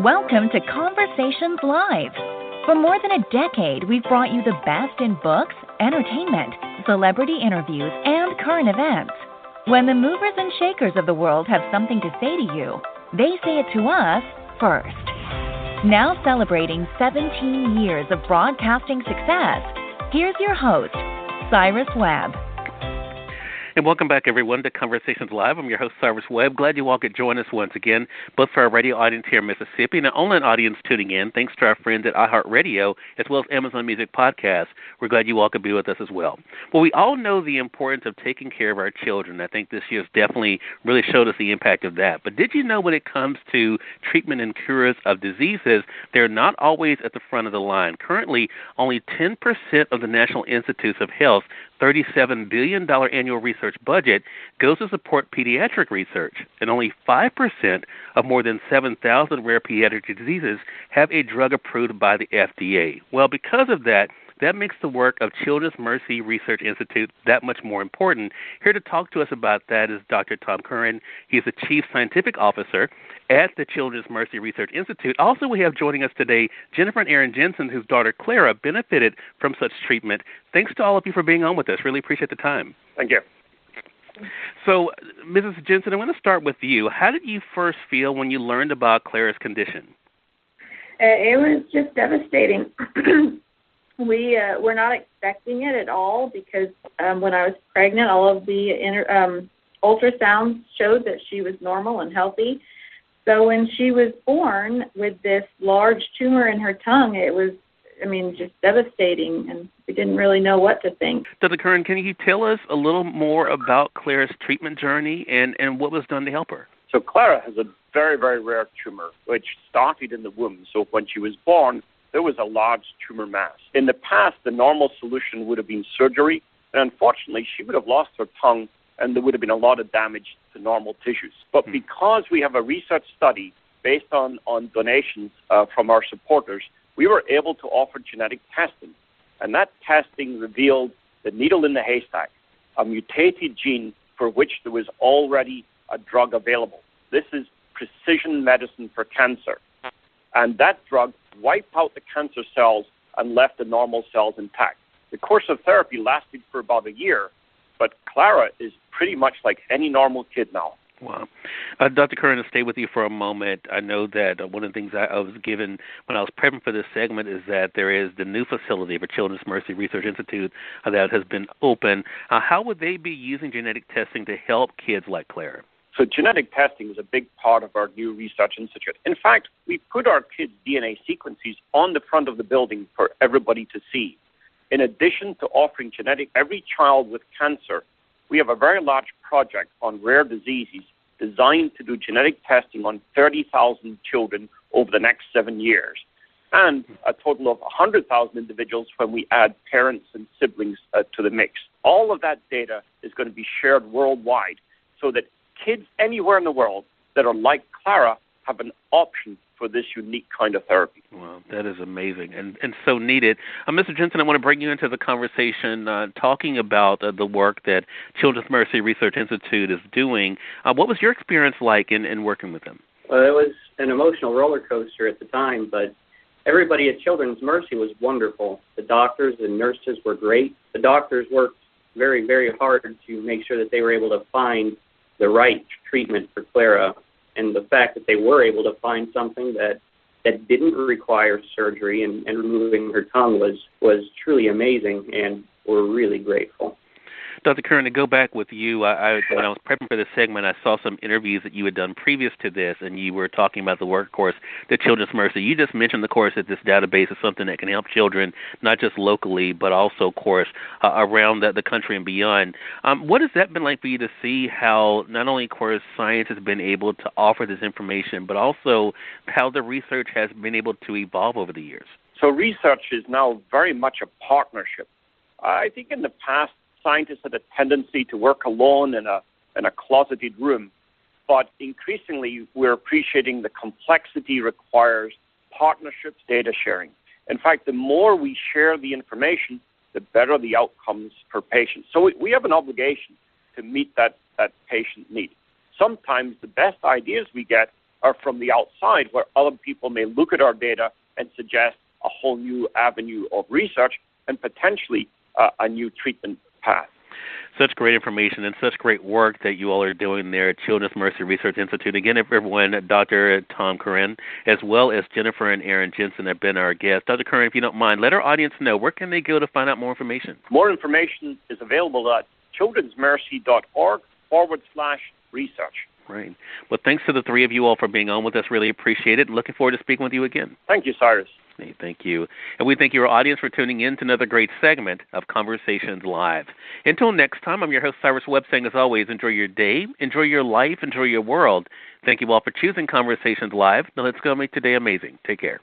Welcome to Conversations Live. For more than a decade, we've brought you the best in books, entertainment, celebrity interviews, and current events. When the movers and shakers of the world have something to say to you, they say it to us first. Now celebrating 17 years of broadcasting success, here's your host, Cyrus Webb. And welcome back, everyone, to Conversations Live. I'm your host, Cyrus Webb. Glad you all could join us once again, both for our radio audience here in Mississippi and an online audience tuning in, thanks to our friends at iHeartRadio, as well as Amazon Music Podcasts. We're glad you all could be with us as well. Well, we all know the importance of taking care of our children. I think this year's definitely really showed us the impact of that. But did you know when it comes to treatment and cures of diseases, they're not always at the front of the line? Currently, only 10% of the National Institutes of Health $37 billion annual research budget goes to support pediatric research, and only 5% of more than 7,000 rare pediatric diseases have a drug approved by the FDA. Well, because of that, that makes the work of Children's Mercy Research Institute that much more important. Here to talk to us about that is Dr. Tom Curran. He's the Chief Scientific Officer at the Children's Mercy Research Institute. Also, we have joining us today Jennifer and Aaron Jensen, whose daughter Clara benefited from such treatment. Thanks to all of you for being on with us. Really appreciate the time. Thank you. So, Mrs. Jensen, I want to start with you. How did you first feel when you learned about Clara's condition? It was just devastating. We were not expecting it at all because when I was pregnant, all of the ultrasounds showed that she was normal and healthy. So when she was born with this large tumor in her tongue, it was, just devastating, and we didn't really know what to think. Dr. Curran, can you tell us a little more about Clara's treatment journey and what was done to help her? So Clara has a very, very rare tumor, which started in the womb. So when she was born, there was a large tumor mass. In the past, the normal solution would have been surgery, and unfortunately, she would have lost her tongue, and there would have been a lot of damage to normal tissues. But because we have a research study based on donations from our supporters, we were able to offer genetic testing, and that testing revealed the needle in the haystack, a mutated gene for which there was already a drug available. This is precision medicine for cancer, and that drug wiped out the cancer cells and left the normal cells intact. The course of therapy lasted for about a year, but Clara is pretty much like any normal kid now. Wow. Dr. Curran, to stay with you for a moment, I know that one of the things I was given when I was prepping for this segment is that there is the new facility for Children's Mercy Research Institute that has been open. How would they be using genetic testing to help kids like Clara? So genetic testing is a big part of our new research institute. In fact, we put our kids' DNA sequences on the front of the building for everybody to see. In addition to offering every child with cancer, we have a very large project on rare diseases designed to do genetic testing on 30,000 children over the next 7 years, and a total of 100,000 individuals when we add parents and siblings to the mix. All of that data is going to be shared worldwide so that kids anywhere in the world that are like Clara have an option for this unique kind of therapy. Wow, that is amazing and so needed. Mr. Jensen, I want to bring you into the conversation talking about the work that Children's Mercy Research Institute is doing. What was your experience like in working with them? Well, it was an emotional roller coaster at the time, but everybody at Children's Mercy was wonderful. The doctors and nurses were great. The doctors worked very, very hard to make sure that they were able to find the right treatment for Clara, and the fact that they were able to find something that didn't require surgery and removing her tongue was truly amazing, and we're really grateful. Dr. Curran, to go back with you, when I was prepping for this segment, I saw some interviews that you had done previous to this, and you were talking about the work, of course, the Children's Mercy. You just mentioned, of course, that this database is something that can help children, not just locally, but also, of course, around the country and beyond. What has that been like for you to see how not only, of course, science has been able to offer this information, but also how the research has been able to evolve over the years? So research is now very much a partnership. I think in the past, scientists had a tendency to work alone in a closeted room, but increasingly we're appreciating the complexity requires partnerships, data sharing. In fact, the more we share the information, the better the outcomes for patients. So we have an obligation to meet that patient need. Sometimes the best ideas we get or from the outside, where other people may look at our data and suggest a whole new avenue of research and potentially a new treatment path. Such great information and such great work that you all are doing there at Children's Mercy Research Institute. Again, everyone, Dr. Tom Curran, as well as Jennifer and Aaron Jensen have been our guests. Dr. Curran, if you don't mind, let our audience know, where can they go to find out more information? More information is available at childrensmercy.org/research. Right. Well, thanks to the three of you all for being on with us. Really appreciate it. Looking forward to speaking with you again. Thank you, Cyrus. Hey, thank you. And we thank your audience for tuning in to another great segment of Conversations Live. Until next time, I'm your host, Cyrus Webb, saying as always, enjoy your day, enjoy your life, enjoy your world. Thank you all for choosing Conversations Live. Now let's go make today amazing. Take care.